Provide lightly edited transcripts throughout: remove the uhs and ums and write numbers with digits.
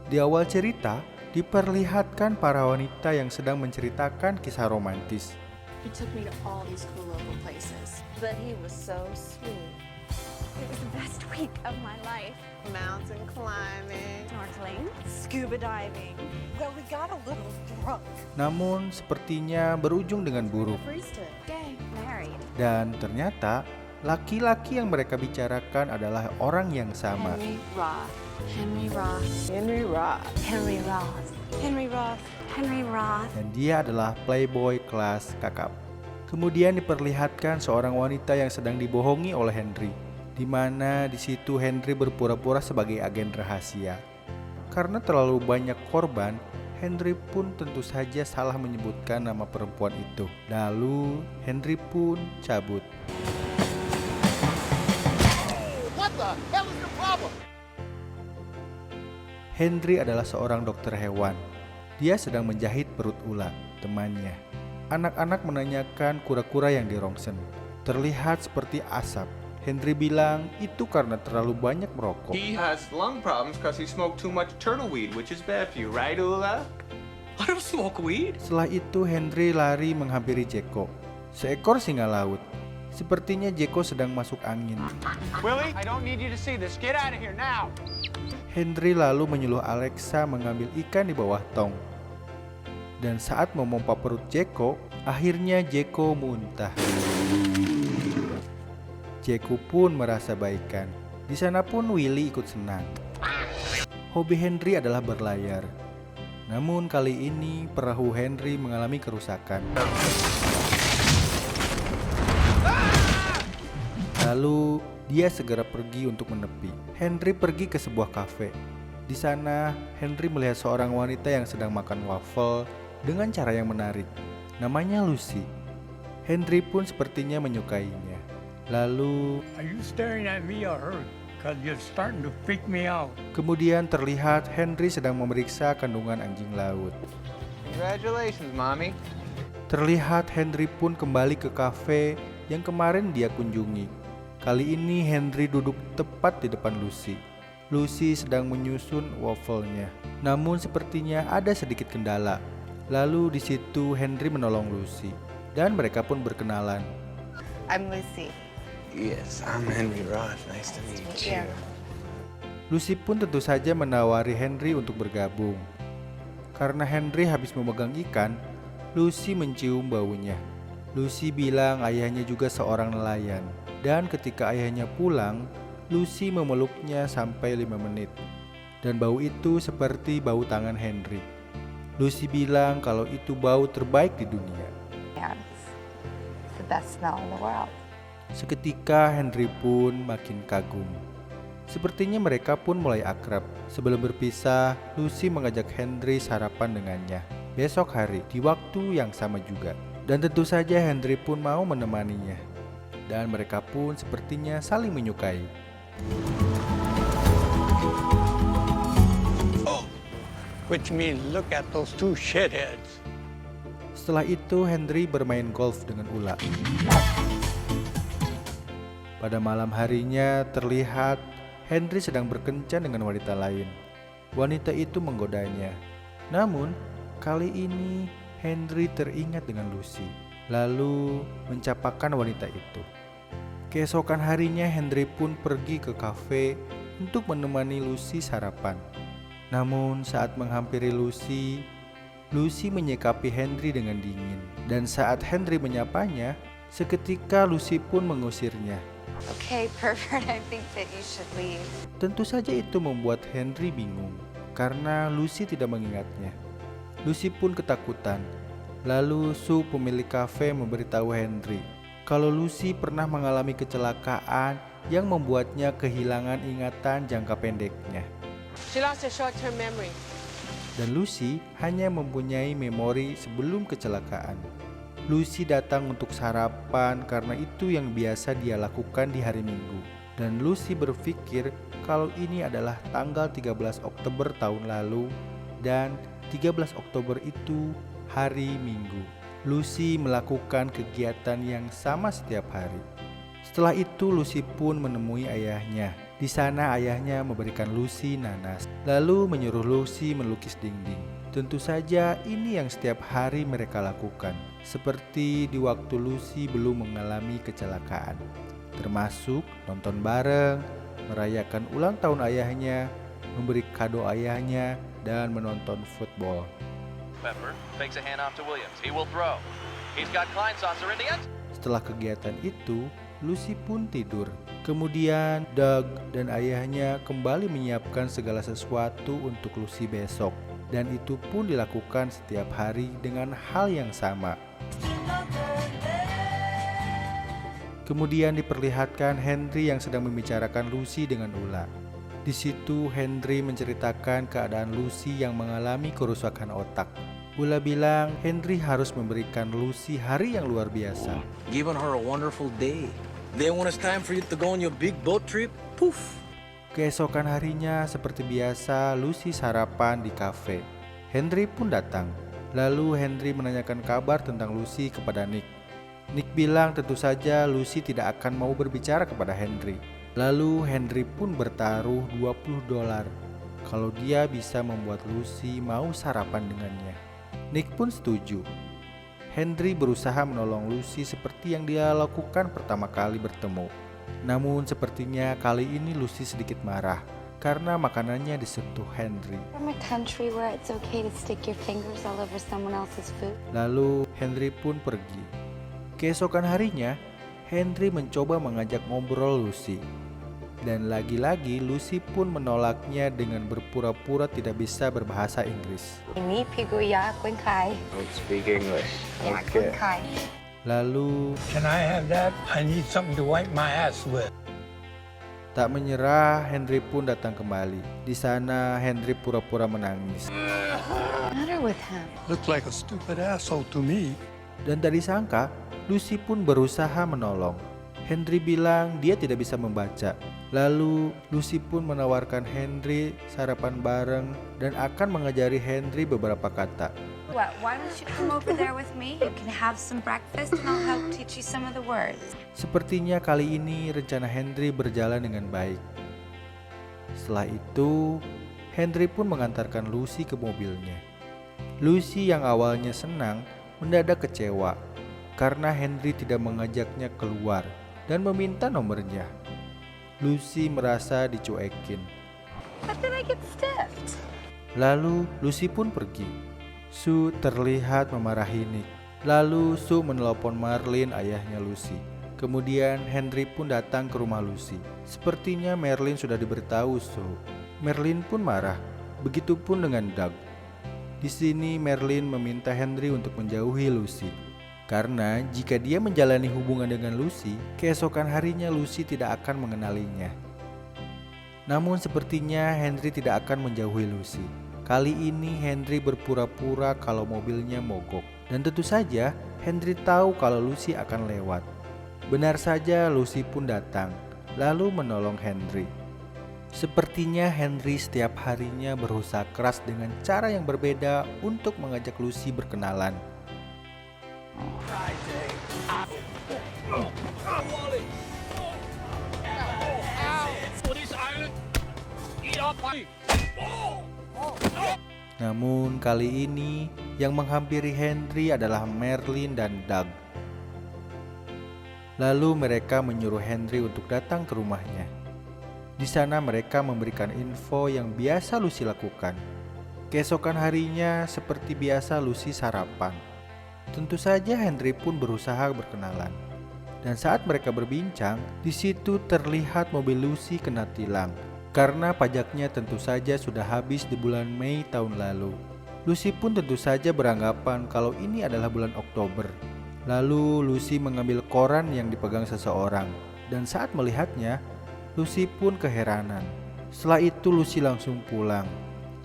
Di awal cerita, diperlihatkan para wanita yang sedang menceritakan kisah romantis. He took me to all these cool local places. But he was so sweet. It was the best week of my life. Mountain climbing. Snorkeling, scuba diving. Well, we got a little drunk. Namun sepertinya berujung dengan buruk. Priesthood. Gay, married. Dan ternyata laki-laki yang mereka bicarakan adalah orang yang sama. Henry Roth. Henry Roth. Henry Roth. Henry Roth. Henry Roth. Henry Roth. Dan dia adalah playboy kelas kakap. Kemudian diperlihatkan seorang wanita yang sedang dibohongi oleh Henry, di mana di situ Henry berpura-pura sebagai agen rahasia. Karena terlalu banyak korban, Henry pun tentu saja salah menyebutkan nama perempuan itu. Lalu Henry pun cabut. What the hell is the problem? Henry adalah seorang dokter hewan. Dia sedang menjahit perut ular, temannya. Anak-anak menanyakan kura-kura yang dirongsen. Terlihat seperti asap. Henry bilang itu karena terlalu banyak merokok. He has lung problems because he smoked too much turtle weed, which is bad for you, right, Ula? I don't smoke weed. Setelah itu Henry lari menghampiri Jeko, seekor singa laut. Sepertinya Jeko sedang masuk angin. Willie, I don't need you to see this. Get out of here now. Henry lalu menyuruh Alexa mengambil ikan di bawah tong. Dan saat memompa perut Jeko, akhirnya Jeko muntah. Jeko pun merasa baikan. Di sana pun Willy ikut senang. Hobi Henry adalah berlayar. Namun kali ini perahu Henry mengalami kerusakan. Lalu dia segera pergi untuk menepi. Henry pergi ke sebuah kafe. Di sana Henry melihat seorang wanita yang sedang makan waffle dengan cara yang menarik. Namanya Lucy. Henry pun sepertinya menyukainya. Lalu Are you staring at me or her? Because you're starting to freak me out. kemudian terlihat Henry sedang memeriksa kandungan anjing laut. Congratulations, Mommy. Terlihat Henry pun kembali ke kafe yang kemarin dia kunjungi. Kali ini Henry duduk tepat di depan Lucy. Lucy sedang menyusun waffle-nya. Namun sepertinya ada sedikit kendala. Lalu di situ Henry menolong Lucy dan mereka pun berkenalan. I'm Lucy. Yes, I'm Henry Roth. Nice to meet you. Lucy pun tentu saja menawari Henry untuk bergabung. Karena Henry habis memegang ikan, Lucy mencium baunya. Lucy bilang ayahnya juga seorang nelayan. Dan ketika ayahnya pulang, Lucy memeluknya sampai 5 menit. Dan bau itu seperti bau tangan Henry. Lucy bilang kalau itu bau terbaik di dunia. Yeah, it's the best smell in the world. Seketika Henry pun makin kagum. Sepertinya mereka pun mulai akrab. Sebelum berpisah, Lucy mengajak Henry sarapan dengannya besok hari di waktu yang sama juga. Dan tentu saja Henry pun mau menemaninya. Dan mereka pun sepertinya saling menyukai. Which means look at those two shitheads. Setelah itu Henry bermain golf dengan Ula. Pada malam harinya terlihat Henry sedang berkencan dengan wanita lain. Wanita itu menggodanya. Namun kali ini Henry teringat dengan Lucy, lalu mencapakan wanita itu. Keesokan harinya Henry pun pergi ke kafe untuk menemani Lucy sarapan. Namun saat menghampiri Lucy, Lucy menyikapi Henry dengan dingin. Dan saat Henry menyapanya, seketika Lucy pun mengusirnya. Okay, pervert, I think that you should leave. Tentu saja itu membuat Henry bingung, karena Lucy tidak mengingatnya. Lucy pun ketakutan. Lalu Sue pemilik kafe memberitahu Henry kalau Lucy pernah mengalami kecelakaan yang membuatnya kehilangan ingatan jangka pendeknya. She lost her short-term memory. Dan Lucy hanya mempunyai memori sebelum kecelakaan. Lucy datang untuk sarapan karena itu yang biasa dia lakukan di hari Minggu. Dan Lucy berpikir kalau ini adalah tanggal 13 Oktober tahun lalu dan 13 Oktober itu hari Minggu. Lucy melakukan kegiatan yang sama setiap hari. Setelah itu Lucy pun menemui ayahnya Di sana ayahnya memberikan Lucy nanas, lalu menyuruh Lucy melukis dinding. Tentu saja ini yang setiap hari mereka lakukan, seperti di waktu Lucy belum mengalami kecelakaan, termasuk nonton bareng, merayakan ulang tahun ayahnya, memberi kado ayahnya, dan menonton football. Pepper fakes a handoff to Williams. He will throw. He's got Kleinsasser in the end. Setelah kegiatan itu, Lucy pun tidur. Kemudian Doug dan ayahnya kembali menyiapkan segala sesuatu untuk Lucy besok. Dan itu pun dilakukan setiap hari dengan hal yang sama. Kemudian diperlihatkan Henry yang sedang membicarakan Lucy dengan Ula. Di situ Henry menceritakan keadaan Lucy yang mengalami kerusakan otak. Ula bilang Henry harus memberikan Lucy hari yang luar biasa. Giving her a wonderful day. Then when it's time for you to go on your big boat trip, poof. Keesokan harinya seperti biasa Lucy sarapan di kafe. Henry pun datang. Lalu Henry menanyakan kabar tentang Lucy kepada Nick. Nick bilang tentu saja Lucy tidak akan mau berbicara kepada Henry. Lalu Henry pun bertaruh $20 kalau dia bisa membuat Lucy mau sarapan dengannya. Nick pun setuju. Henry berusaha menolong Lucy seperti yang dia lakukan pertama kali bertemu. Namun sepertinya kali ini Lucy sedikit marah karena makanannya disentuh Henry. From a country where it's okay to stick your fingers all over someone else's food. Lalu Henry pun pergi. Keesokan harinya, Henry mencoba mengajak ngobrol Lucy. Dan lagi-lagi Lucy pun menolaknya dengan berpura-pura tidak bisa berbahasa Inggris. Ini piguya kuen kai. Don't speak English. Ya, kuen kai. Lalu Can I have that? I need something to wipe my ass with. tak menyerah, Henry pun datang kembali. Di sana Henry pura-pura menangis. What's the matter with him? Looks like a stupid asshole to me. Dan tak disangka, Lucy pun berusaha menolong. Henry bilang dia tidak bisa membaca. Lalu Lucy pun menawarkan Henry sarapan bareng dan akan mengajari Henry beberapa kata. What? Why don't you come over there with me? You can have some breakfast and I'll help teach you some of the words. Sepertinya kali ini rencana Henry berjalan dengan baik. Setelah itu, Henry pun mengantarkan Lucy ke mobilnya. Lucy yang awalnya senang mendadak kecewa karena Henry tidak mengajaknya keluar dan meminta nomornya. Lucy merasa dicuekin. But then I get stiffed. Lalu Lucy pun pergi. Sue terlihat memarahi Nick. Lalu Sue menelpon Marlin, ayahnya Lucy. Kemudian Henry pun datang ke rumah Lucy. Sepertinya Marlin sudah diberitahu Sue. Marlin pun marah. Begitupun dengan Doug. Di sini Marlin meminta Henry untuk menjauhi Lucy. Karena jika dia menjalani hubungan dengan Lucy, keesokan harinya Lucy tidak akan mengenalinya. Namun sepertinya Henry tidak akan menjauhi Lucy. Kali ini Henry berpura-pura kalau mobilnya mogok. Dan tentu saja Henry tahu kalau Lucy akan lewat. Benar saja Lucy pun datang, lalu menolong Henry. Sepertinya Henry setiap harinya berusaha keras dengan cara yang berbeda untuk mengajak Lucy berkenalan. Namun kali ini yang menghampiri Henry adalah Marlin dan Doug. Lalu mereka menyuruh Henry untuk datang ke rumahnya. Di sana mereka memberikan info yang biasa Lucy lakukan. Keesokan harinya seperti biasa Lucy sarapan. Tentu saja Henry pun berusaha berkenalan. Dan saat mereka berbincang, di situ terlihat mobil Lucy kena tilang. Karena pajaknya tentu saja sudah habis di bulan Mei tahun lalu. Lucy pun tentu saja beranggapan kalau ini adalah bulan Oktober. Lalu Lucy mengambil koran yang dipegang seseorang. Dan saat melihatnya, Lucy pun keheranan. Setelah itu Lucy langsung pulang.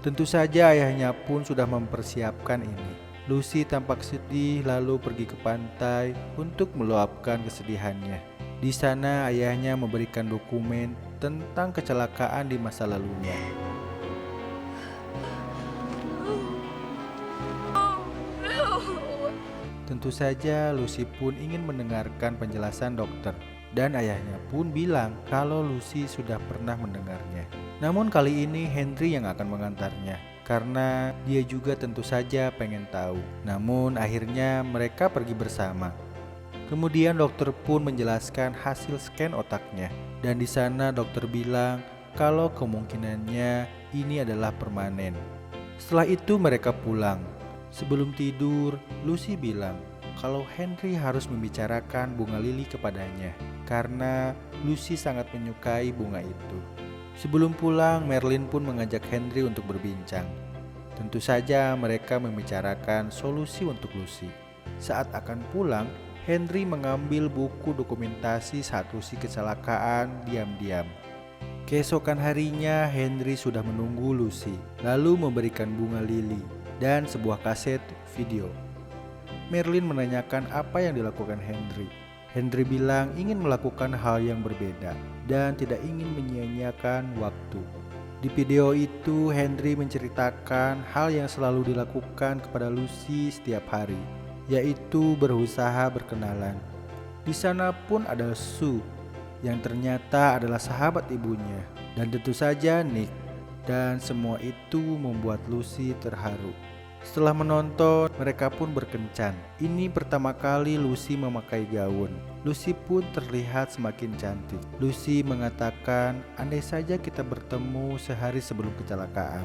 Tentu saja ayahnya pun sudah mempersiapkan ini. Lucy tampak sedih lalu pergi ke pantai untuk meluapkan kesedihannya. Di sana ayahnya memberikan dokumen tentang kecelakaan di masa lalunya. Tentu saja Lucy pun ingin mendengarkan penjelasan dokter. dan ayahnya pun bilang kalau Lucy sudah pernah mendengarnya. Namun kali ini Henry yang akan mengantarnya, karena dia juga tentu saja pengen tahu. Namun akhirnya mereka pergi bersama. Kemudian dokter pun menjelaskan hasil scan otaknya, dan di sana dokter bilang kalau kemungkinannya ini adalah permanen. Setelah itu mereka pulang. Sebelum tidur, Lucy bilang kalau Henry harus membicarakan bunga lili kepadanya, karena Lucy sangat menyukai bunga itu. Sebelum pulang, Merlin pun mengajak Henry untuk berbincang. Tentu saja mereka membicarakan solusi untuk Lucy. Saat akan pulang, Henry mengambil buku dokumentasi saat Lucy kecelakaan diam-diam. Keesokan harinya, Henry sudah menunggu Lucy, lalu memberikan bunga lili dan sebuah kaset video. Merlin menanyakan apa yang dilakukan Henry. Henry bilang ingin melakukan hal yang berbeda dan tidak ingin menyia-nyiakan waktu. Di video itu, Henry menceritakan hal yang selalu dilakukan kepada Lucy setiap hari, yaitu berusaha berkenalan. Di sana pun ada Sue, yang ternyata adalah sahabat ibunya, dan tentu saja Nick. Dan semua itu membuat Lucy terharu. Setelah menonton, mereka pun berkencan. Ini pertama kali Lucy memakai gaun. Lucy pun terlihat semakin cantik. Lucy mengatakan, andai saja kita bertemu sehari sebelum kecelakaan.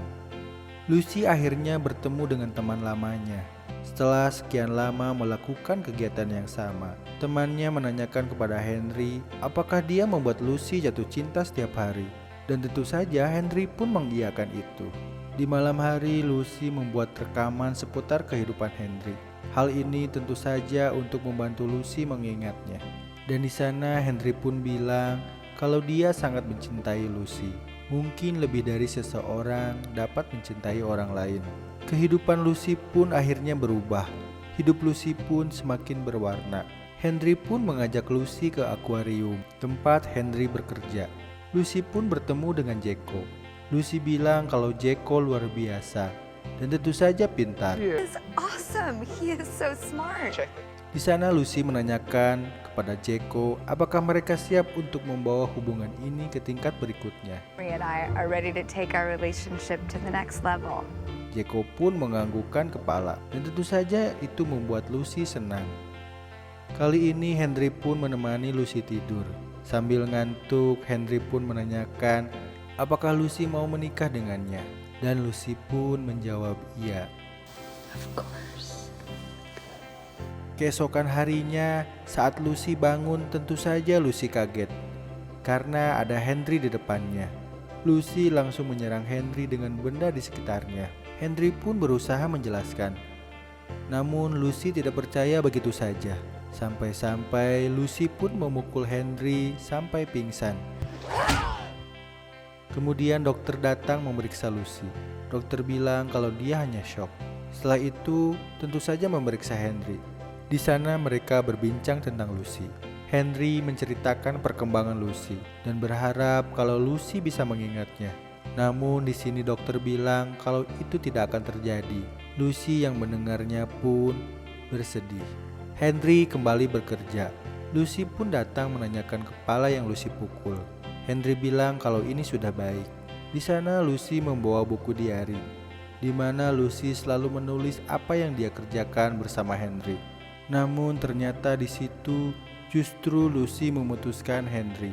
Lucy akhirnya bertemu dengan teman lamanya. Setelah sekian lama melakukan kegiatan yang sama, temannya menanyakan kepada Henry apakah dia membuat Lucy jatuh cinta setiap hari. Dan tentu saja Henry pun mengiyakan itu. Di malam hari, Lucy membuat rekaman seputar kehidupan Henry. Hal ini tentu saja untuk membantu Lucy mengingatnya. Dan di sana Henry pun bilang kalau dia sangat mencintai Lucy. Mungkin lebih dari seseorang dapat mencintai orang lain. Kehidupan Lucy pun akhirnya berubah. Hidup Lucy pun semakin berwarna. Henry pun mengajak Lucy ke akuarium, tempat Henry bekerja. Lucy pun bertemu dengan Jeko. Lucy bilang kalau Jeko luar biasa dan tentu saja pintar. He's awesome. He is so smart. Di sana Lucy menanyakan kepada Jeko apakah mereka siap untuk membawa hubungan ini ke tingkat berikutnya. Henry and I are ready to take our relationship to the next level. Jeko pun menganggukkan kepala dan tentu saja itu membuat Lucy senang. Kali ini Henry pun menemani Lucy tidur. Sambil ngantuk, Henry pun menanyakan apakah Lucy mau menikah dengannya, dan Lucy pun menjawab iya. Of course. Keesokan harinya, saat Lucy bangun, tentu saja Lucy kaget karena ada Henry di depannya. Lucy langsung menyerang Henry dengan benda di sekitarnya. Henry pun berusaha menjelaskan, namun Lucy tidak percaya begitu saja. Sampai-sampai Lucy pun memukul Henry sampai pingsan. Kemudian dokter datang memeriksa Lucy. Dokter bilang kalau dia hanya shock. Setelah itu, tentu saja memeriksa Henry. Di sana mereka berbincang tentang Lucy. Henry menceritakan perkembangan Lucy dan berharap kalau Lucy bisa mengingatnya. Namun di sini dokter bilang kalau itu tidak akan terjadi. Lucy yang mendengarnya pun bersedih. Henry kembali bekerja. Lucy pun datang menanyakan kepala yang Lucy pukul. Henry bilang kalau ini sudah baik. Di sana Lucy membawa buku diari, di mana Lucy selalu menulis apa yang dia kerjakan bersama Henry. Namun ternyata di situ justru Lucy memutuskan Henry.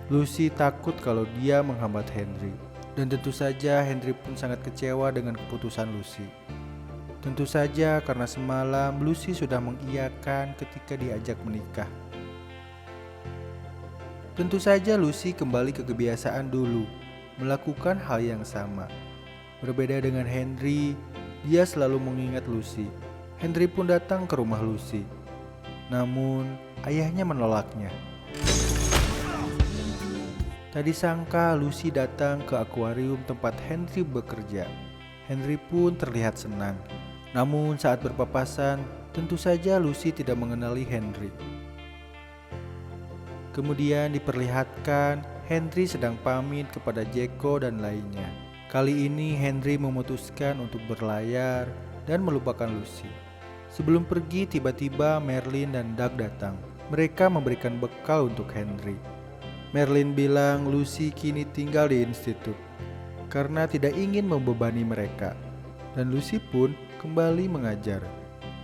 Lucy takut kalau dia menghambat Henry. Dan tentu saja Henry pun sangat kecewa dengan keputusan Lucy. Tentu saja karena semalam Lucy sudah mengiyakan ketika diajak menikah. Tentu saja Lucy kembali ke kebiasaan dulu, melakukan hal yang sama. Berbeda dengan Henry, dia selalu mengingat Lucy. Henry pun datang ke rumah Lucy. Namun, ayahnya menolaknya. Tadi sangka Lucy datang ke akuarium tempat Henry bekerja. Henry pun terlihat senang. Namun saat berpapasan, tentu saja Lucy tidak mengenali Henry. Kemudian diperlihatkan Henry sedang pamit kepada Jeko dan lainnya. Kali ini Henry memutuskan untuk berlayar dan melupakan Lucy. Sebelum pergi, tiba-tiba Merlin dan Doug datang. Mereka memberikan bekal untuk Henry. Marilyn bilang Lucy kini tinggal di institut karena tidak ingin membebani mereka, dan Lucy pun kembali mengajar.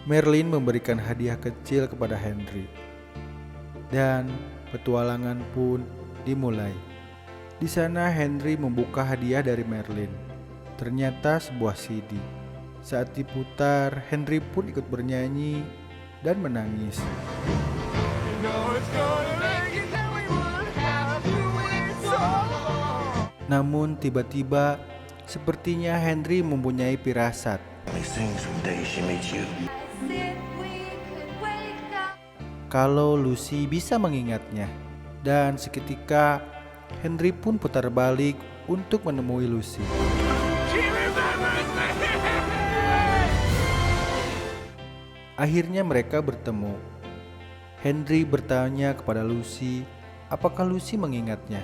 Marilyn memberikan hadiah kecil kepada Henry, dan petualangan pun dimulai. Di sana Henry membuka hadiah dari Marilyn. Ternyata sebuah CD. Saat diputar, Henry pun ikut bernyanyi dan menangis. Namun tiba-tiba sepertinya Henry mempunyai firasat. Kalau Lucy bisa mengingatnya. Dan seketika Henry pun putar balik untuk menemui Lucy. Akhirnya mereka bertemu. Henry bertanya kepada Lucy apakah Lucy mengingatnya.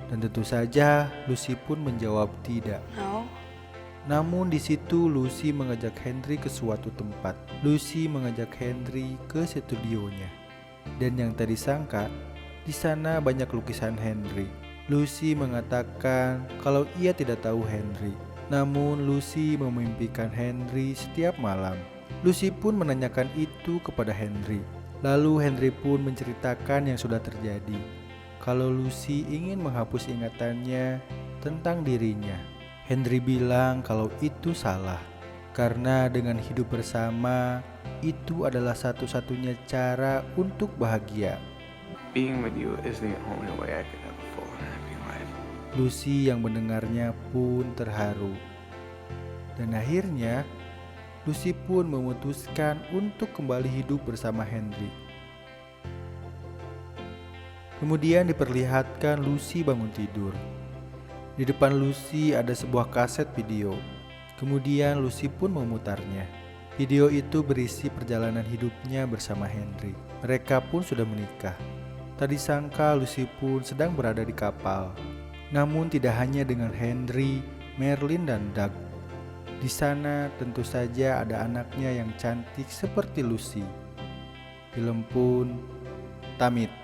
Dan tentu saja Lucy pun menjawab tidak. No. Namun di situ Lucy mengajak Henry ke suatu tempat. Lucy mengajak Henry ke studionya. Dan yang tadi sangka, di sana banyak lukisan Henry. Lucy mengatakan kalau ia tidak tahu Henry. Namun Lucy memimpikan Henry setiap malam. Lucy pun menanyakan itu kepada Henry. Lalu Henry pun menceritakan yang sudah terjadi. Kalau Lucy ingin menghapus ingatannya tentang dirinya. Henry bilang kalau itu salah, karena dengan hidup bersama itu adalah satu-satunya cara untuk bahagia. Being with you is the only way I could have a full and happy life. Lucy yang mendengarnya pun terharu. Dan akhirnya Lucy pun memutuskan untuk kembali hidup bersama Henry. Kemudian diperlihatkan Lucy bangun tidur. Di depan Lucy ada sebuah kaset video. Kemudian Lucy pun memutarnya. Video itu berisi perjalanan hidupnya bersama Henry. Mereka pun sudah menikah. Tadi sangka Lucy pun sedang berada di kapal. Namun tidak hanya dengan Henry, Marilyn dan Doug. Di sana tentu saja ada anaknya yang cantik seperti Lucy. Film pun tamit.